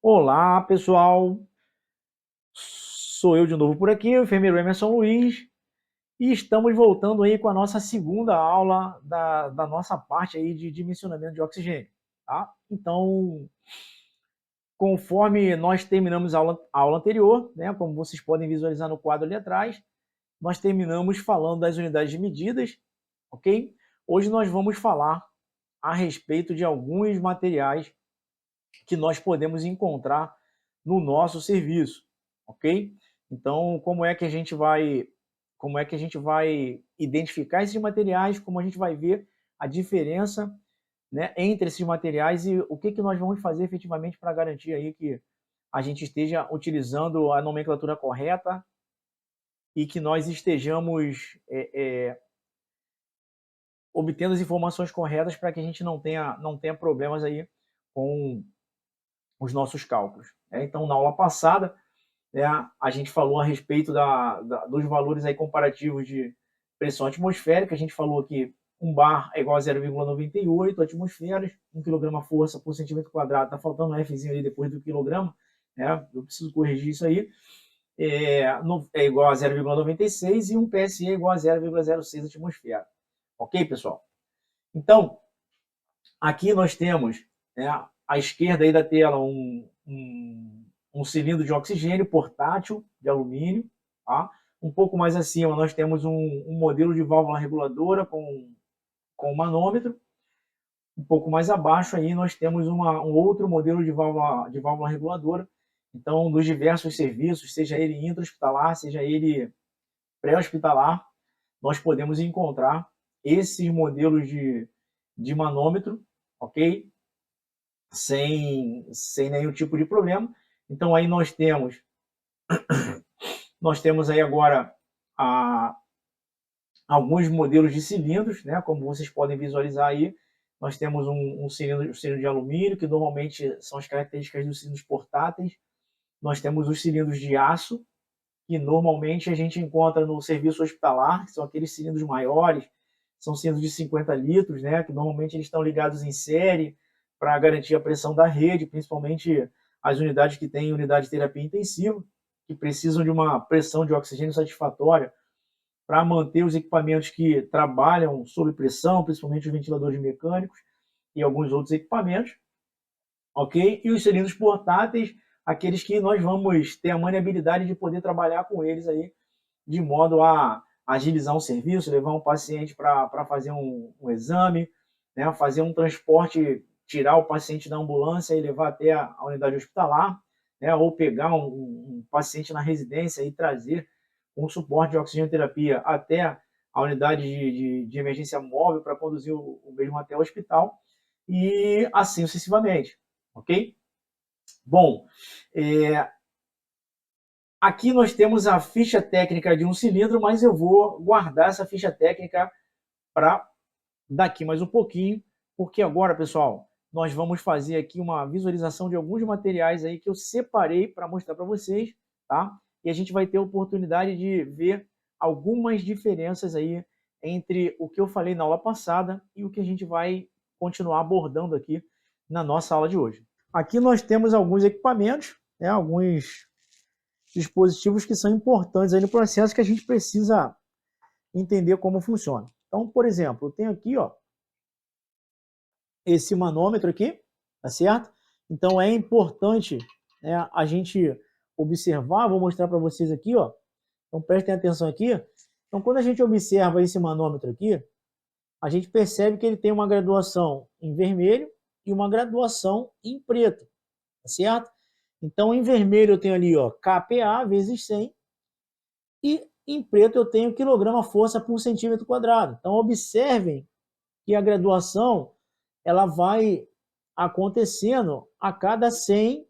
Olá, pessoal. Sou eu de novo por aqui, o enfermeiro Emerson Luiz, e estamos voltando aí com a nossa segunda aula da nossa parte aí de dimensionamento de oxigênio, tá? Então, conforme nós terminamos a aula anterior, né, como vocês podem visualizar no quadro ali atrás, nós terminamos falando das unidades de medidas, ok? Hoje nós vamos falar a respeito de alguns materiais que nós podemos encontrar no nosso serviço, ok? Então, como é que a gente vai identificar esses materiais, como a gente vai ver a diferença, né, entre esses materiais e o que nós vamos fazer efetivamente para garantir aí que a gente esteja utilizando a nomenclatura correta e que nós estejamos obtendo as informações corretas para que a gente não tenha problemas aí com os nossos cálculos. Então, na aula passada, né, a gente falou a respeito dos valores aí comparativos de pressão atmosférica. A gente falou que 1 bar é igual a 0,98 atmosferas, 1 kg-força por centímetro quadrado. Está faltando um Fzinho ali depois do quilograma, né? Eu preciso corrigir isso aí. É igual a 0,96 e um PSE é igual a 0,06 atmosfera. Ok, pessoal? Então, aqui nós temos, né, à esquerda aí da tela um cilindro de oxigênio portátil de alumínio. Tá? Um pouco mais acima nós temos um modelo de válvula reguladora com manômetro. Um pouco mais abaixo aí nós temos um outro modelo de válvula reguladora. Então, dos diversos serviços, seja ele intra-hospitalar, seja ele pré-hospitalar, nós podemos encontrar esses modelos de manômetro, ok? Sem nenhum tipo de problema. Então aí nós temos aí agora alguns modelos de cilindros, né? Como vocês podem visualizar aí, nós temos um cilindro de alumínio, que normalmente são as características dos cilindros portáteis. Nós temos os cilindros de aço, que normalmente a gente encontra no serviço hospitalar, que são aqueles cilindros maiores, são cilindros de 50 litros, né, que normalmente eles estão ligados em série para garantir a pressão da rede, principalmente as unidades que têm unidade de terapia intensiva, que precisam de uma pressão de oxigênio satisfatória para manter os equipamentos que trabalham sob pressão, principalmente os ventiladores mecânicos e alguns outros equipamentos, ok? E os cilindros portáteis, aqueles que nós vamos ter a maniabilidade de poder trabalhar com eles aí, de modo a agilizar um serviço, levar um paciente para fazer um exame, né, fazer um transporte, tirar o paciente da ambulância e levar até a unidade hospitalar, né, ou pegar um paciente na residência e trazer um suporte de oxigenoterapia até a unidade de emergência móvel para conduzir o mesmo até o hospital, e assim sucessivamente, ok? Bom, aqui nós temos a ficha técnica de um cilindro, mas eu vou guardar essa ficha técnica para daqui mais um pouquinho, porque agora, pessoal, nós vamos fazer aqui uma visualização de alguns materiais aí que eu separei para mostrar para vocês, tá? E a gente vai ter a oportunidade de ver algumas diferenças aí entre o que eu falei na aula passada e o que a gente vai continuar abordando aqui na nossa aula de hoje. Aqui nós temos alguns equipamentos, né, alguns dispositivos que são importantes aí no processo que a gente precisa entender como funciona. Então, por exemplo, eu tenho aqui, ó, esse manômetro aqui, tá certo? Então é importante, né, a gente observar, vou mostrar para vocês aqui, ó. Então prestem atenção aqui. Então quando a gente observa esse manômetro aqui, a gente percebe que ele tem uma graduação em vermelho e uma graduação em preto, tá certo? Então em vermelho eu tenho ali, ó, kPa vezes 100 e em preto eu tenho quilograma-força por centímetro quadrado. Então observem que a graduação ela vai acontecendo a cada 100,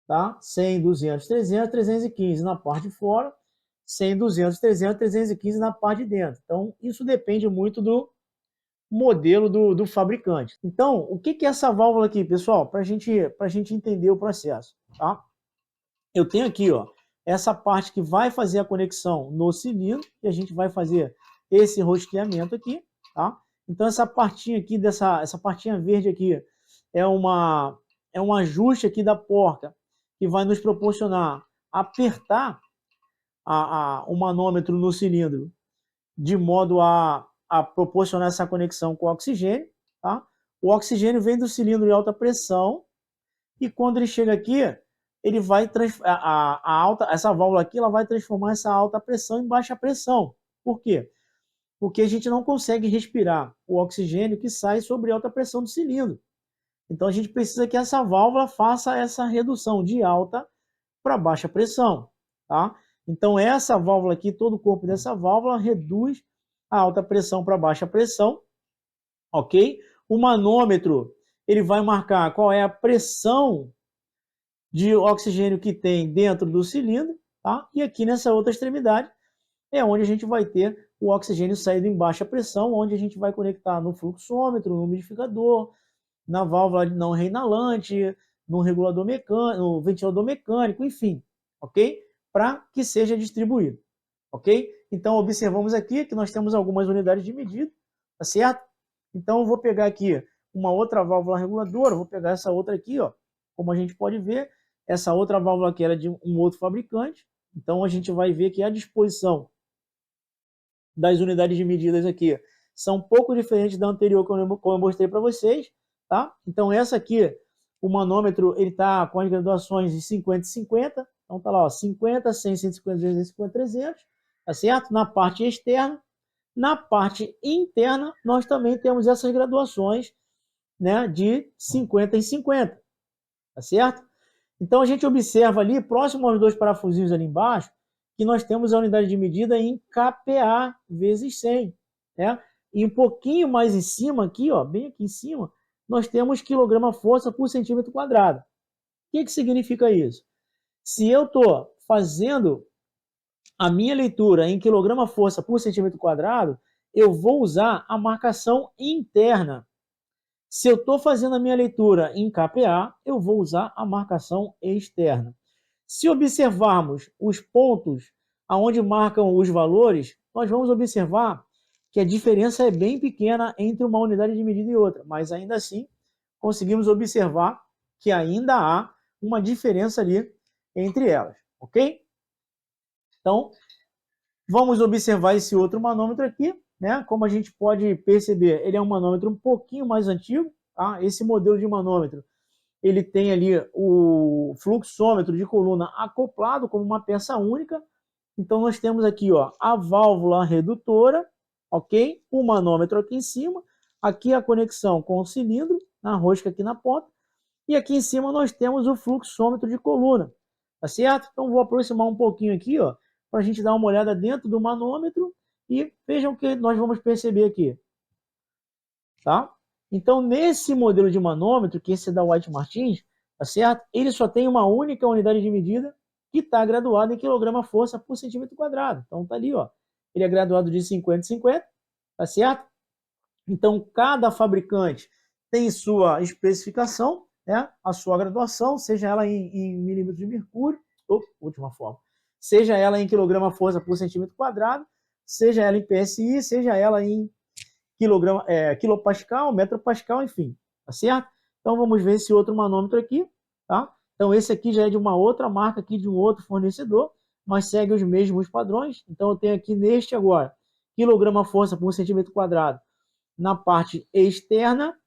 tá? 100, 200, 300, 315 na parte de fora, 100, 200, 300, 315 na parte de dentro. Então, isso depende muito do modelo do fabricante. Então, o que é essa válvula aqui, pessoal? Para a gente entender o processo, tá? Eu tenho aqui, ó, essa parte que vai fazer a conexão no cilindro, e a gente vai fazer esse rosqueamento aqui, tá? Então essa partinha aqui, essa partinha verde aqui, é é um ajuste aqui da porca que vai nos proporcionar apertar o manômetro no cilindro de modo a proporcionar essa conexão com o oxigênio. Tá? O oxigênio vem do cilindro de alta pressão e quando ele chega aqui, ele vai essa válvula aqui ela vai transformar essa alta pressão em baixa pressão. Por quê? Porque a gente não consegue respirar o oxigênio que sai sobre alta pressão do cilindro. Então a gente precisa que essa válvula faça essa redução de alta para baixa pressão. Tá? Então essa válvula aqui, todo o corpo dessa válvula reduz a alta pressão para baixa pressão. Ok? O manômetro ele vai marcar qual é a pressão de oxigênio que tem dentro do cilindro. Tá? E aqui nessa outra extremidade é onde a gente vai ter o oxigênio saído em baixa pressão, onde a gente vai conectar no fluxômetro, no umidificador, na válvula não reinalante, no regulador mecânico, no ventilador mecânico, enfim, ok? Para que seja distribuído, ok? Então, observamos aqui que nós temos algumas unidades de medida, tá certo? Então, eu vou pegar aqui uma outra válvula reguladora, vou pegar essa outra aqui, ó. Como a gente pode ver, essa outra válvula aqui era de um outro fabricante, então a gente vai ver que a disposição das unidades de medidas aqui são um pouco diferentes da anterior, como eu mostrei para vocês, tá? Então essa aqui, o manômetro, ele está com as graduações de 50 e 50, então tá lá, ó, 50, 100, 150, 250, 300, tá certo? Na parte externa. Na parte interna, nós também temos essas graduações, né, de 50 em 50, tá certo? Então a gente observa ali, próximo aos dois parafusinhos ali embaixo, que nós temos a unidade de medida em kPa vezes 100, né? E um pouquinho mais em cima aqui, ó, bem aqui em cima, nós temos quilograma-força por centímetro quadrado. O que significa isso? Se eu estou fazendo a minha leitura em quilograma-força por centímetro quadrado, eu vou usar a marcação interna. Se eu estou fazendo a minha leitura em kPa, eu vou usar a marcação externa. Se observarmos os pontos aonde marcam os valores, nós vamos observar que a diferença é bem pequena entre uma unidade de medida e outra, mas ainda assim conseguimos observar que ainda há uma diferença ali entre elas, ok? Então, vamos observar esse outro manômetro aqui, né? Como a gente pode perceber, ele é um manômetro um pouquinho mais antigo, tá? Esse modelo de manômetro ele tem ali o fluxômetro de coluna acoplado como uma peça única. Então nós temos aqui, ó, a válvula redutora, ok? O manômetro aqui em cima, aqui a conexão com o cilindro, na rosca aqui na ponta, e aqui em cima nós temos o fluxômetro de coluna, tá certo? Então vou aproximar um pouquinho aqui, ó, para a gente dar uma olhada dentro do manômetro e vejam o que nós vamos perceber aqui, tá? Então, nesse modelo de manômetro, que esse é da White Martins, tá certo? Ele só tem uma única unidade de medida que está graduada em quilograma-força por centímetro quadrado. Então, tá ali, ó. Ele é graduado de 50 em 50, tá certo? Então, cada fabricante tem sua especificação, né? A sua graduação, seja ela em milímetros de mercúrio, última forma, seja ela em quilograma-força por centímetro quadrado, seja ela em PSI, seja ela em quilopascal, metropascal, enfim, tá certo? Então vamos ver esse outro manômetro aqui, tá? Então esse aqui já é de uma outra marca aqui, de um outro fornecedor, mas segue os mesmos padrões. Então eu tenho aqui neste agora, quilograma-força por centímetro quadrado na parte externa,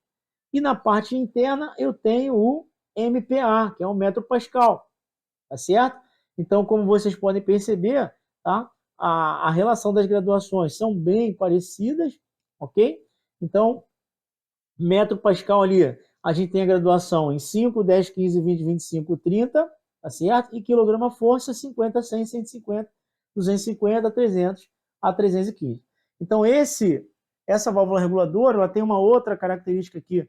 e na parte interna eu tenho o MPa, que é o metro pascal, tá certo? Então, como vocês podem perceber, tá? A relação das graduações são bem parecidas, ok? Então, metro pascal ali, a gente tem a graduação em 5, 10, 15, 20, 25, 30, tá certo? E quilograma-força, 50, 100, 150, 250, 300 a 315. Então, essa válvula reguladora, ela tem uma outra característica aqui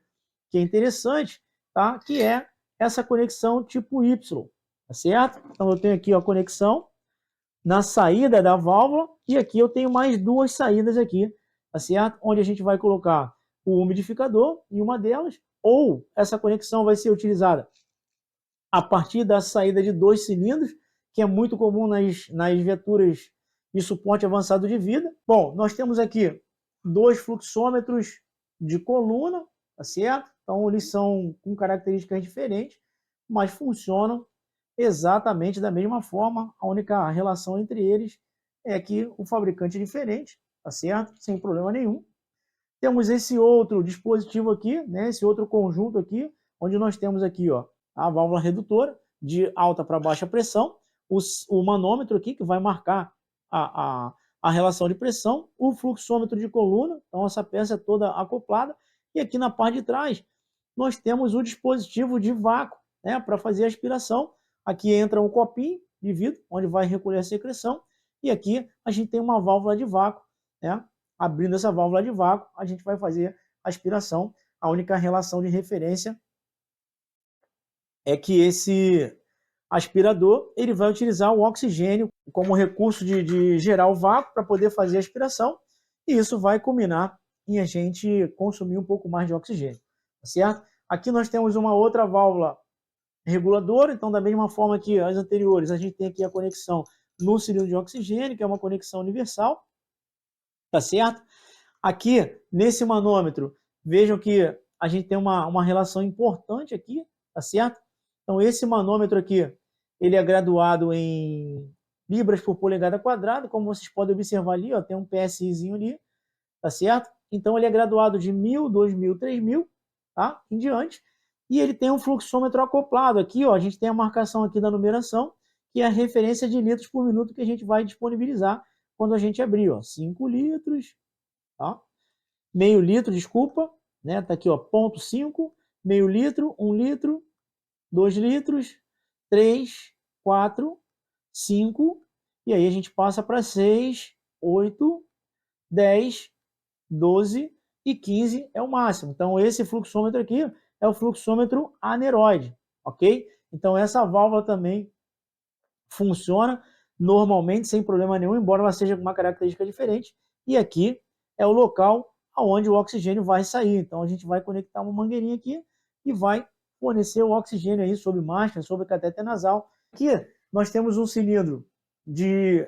que é interessante, tá? Que é essa conexão tipo Y, tá certo? Então, eu tenho aqui a conexão na saída da válvula e aqui eu tenho mais duas saídas aqui, tá certo? Onde a gente vai colocar o umidificador em uma delas, ou essa conexão vai ser utilizada a partir da saída de dois cilindros, que é muito comum nas viaturas de suporte avançado de vida. Bom, nós temos aqui dois fluxômetros de coluna, tá certo? Então, eles são com características diferentes, mas funcionam exatamente da mesma forma. A única relação entre eles é que o fabricante é diferente, tá certo? Sem problema nenhum. Temos esse outro dispositivo aqui, né? Esse outro conjunto aqui, onde nós temos aqui, ó, a válvula redutora de alta para baixa pressão, o manômetro aqui que vai marcar a relação de pressão, o fluxômetro de coluna, então essa peça é toda acoplada, e aqui na parte de trás nós temos o dispositivo de vácuo, né, para fazer a aspiração. Aqui entra um copinho de vidro, onde vai recolher a secreção, e aqui a gente tem uma válvula de vácuo, né? Abrindo essa válvula de vácuo, a gente vai fazer a aspiração. A única relação de referência é que esse aspirador ele vai utilizar o oxigênio como recurso de gerar o vácuo para poder fazer a aspiração, e isso vai culminar em a gente consumir um pouco mais de oxigênio, tá certo? Aqui nós temos uma outra válvula reguladora, então da mesma forma que as anteriores, a gente tem aqui a conexão no cilindro de oxigênio, que é uma conexão universal, tá certo? Aqui, nesse manômetro, vejam que a gente tem uma relação importante aqui, tá certo? Então, esse manômetro aqui, ele é graduado em libras por polegada quadrada, como vocês podem observar ali, ó, tem um PSIzinho ali, tá certo? Então, ele é graduado de 1.000, 2.000, 3.000, tá? Em diante. E ele tem um fluxômetro acoplado aqui, ó, a gente tem a marcação aqui da numeração, que é a referência de litros por minuto que a gente vai disponibilizar quando a gente abrir, ó, 5 litros, tá? Meio litro, desculpa, né? Tá aqui, ó, 0,5, meio litro, 1 litro, 2 litros, 3, 4, 5, e aí a gente passa para 6, 8, 10, 12 e 15 é o máximo. Então, esse fluxômetro aqui é o fluxômetro aneroide, ok? Então, essa válvula também funciona normalmente, sem problema nenhum, embora ela seja com uma característica diferente. E aqui é o local onde o oxigênio vai sair. Então, a gente vai conectar uma mangueirinha aqui e vai fornecer o oxigênio aí sob máscara, sob catéter nasal. Aqui nós temos um cilindro de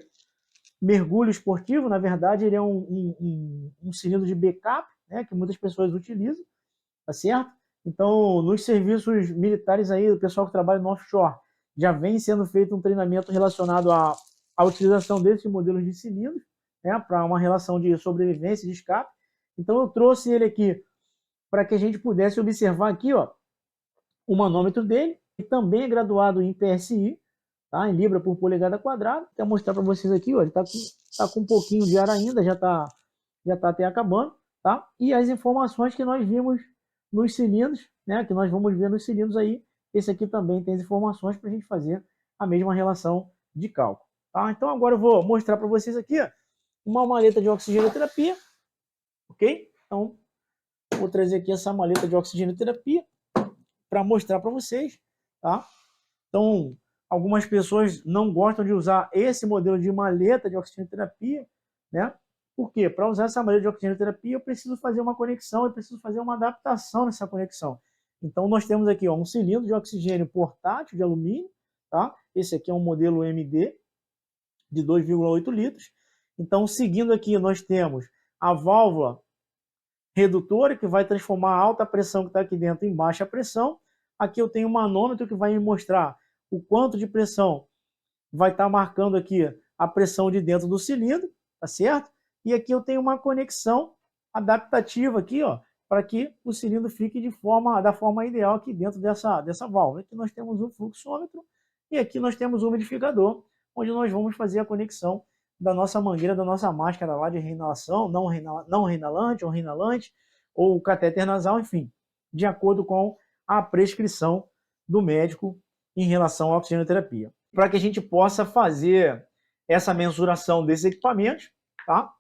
mergulho esportivo, na verdade ele é um cilindro de backup, né, que muitas pessoas utilizam, tá certo? Então, nos serviços militares aí, o pessoal que trabalha no offshore, já vem sendo feito um treinamento relacionado à utilização desses modelos de cilindros, né, para uma relação de sobrevivência e de escape. Então, eu trouxe ele aqui para que a gente pudesse observar aqui, ó, o manômetro dele, que também é graduado em PSI, tá, em libra por polegada quadrada. Vou mostrar para vocês aqui, ó, ele está com um pouquinho de ar ainda, já tá até acabando, tá? E as informações que nós vimos nos cilindros, né, que nós vamos ver nos cilindros aí, esse aqui também tem as informações para a gente fazer a mesma relação de cálculo, tá? Então agora eu vou mostrar para vocês aqui, ó, uma maleta de oxigenoterapia, ok? Então vou trazer aqui essa maleta de oxigenoterapia para mostrar para vocês, tá? Então, algumas pessoas não gostam de usar esse modelo de maleta de oxigenoterapia, né? Por quê? Para usar essa maleta de oxigenoterapia, eu preciso fazer uma conexão, eu preciso fazer uma adaptação nessa conexão. Então, nós temos aqui, ó, um cilindro de oxigênio portátil de alumínio, tá? Esse aqui é um modelo MD de 2,8 litros. Então, seguindo aqui, nós temos a válvula redutora, que vai transformar a alta pressão que está aqui dentro em baixa pressão. Aqui eu tenho um manômetro que vai me mostrar o quanto de pressão vai estar marcando aqui a pressão de dentro do cilindro, tá certo? E aqui eu tenho uma conexão adaptativa aqui, ó, para que o cilindro fique da forma ideal aqui dentro dessa válvula. Aqui nós temos um fluxômetro e aqui nós temos um umidificador, onde nós vamos fazer a conexão da nossa mangueira, da nossa máscara lá de reinalação, não reinalante ou reinalante, ou catéter nasal, enfim, de acordo com a prescrição do médico em relação à oxigenoterapia. Para que a gente possa fazer essa mensuração desses equipamentos, tá?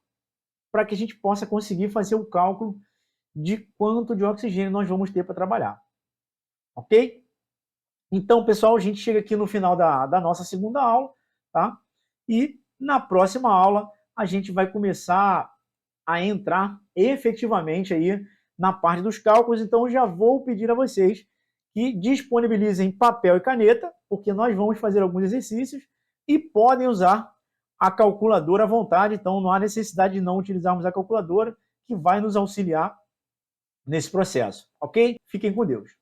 Para que a gente possa conseguir fazer o cálculo de quanto de oxigênio nós vamos ter para trabalhar. Ok? Então, pessoal, a gente chega aqui no final da nossa segunda aula, tá? E na próxima aula a gente vai começar a entrar efetivamente aí na parte dos cálculos. Então, eu já vou pedir a vocês que disponibilizem papel e caneta, porque nós vamos fazer alguns exercícios e podem usar a calculadora à vontade. Então, não há necessidade de não utilizarmos a calculadora, que vai nos auxiliar nesse processo, ok? Fiquem com Deus.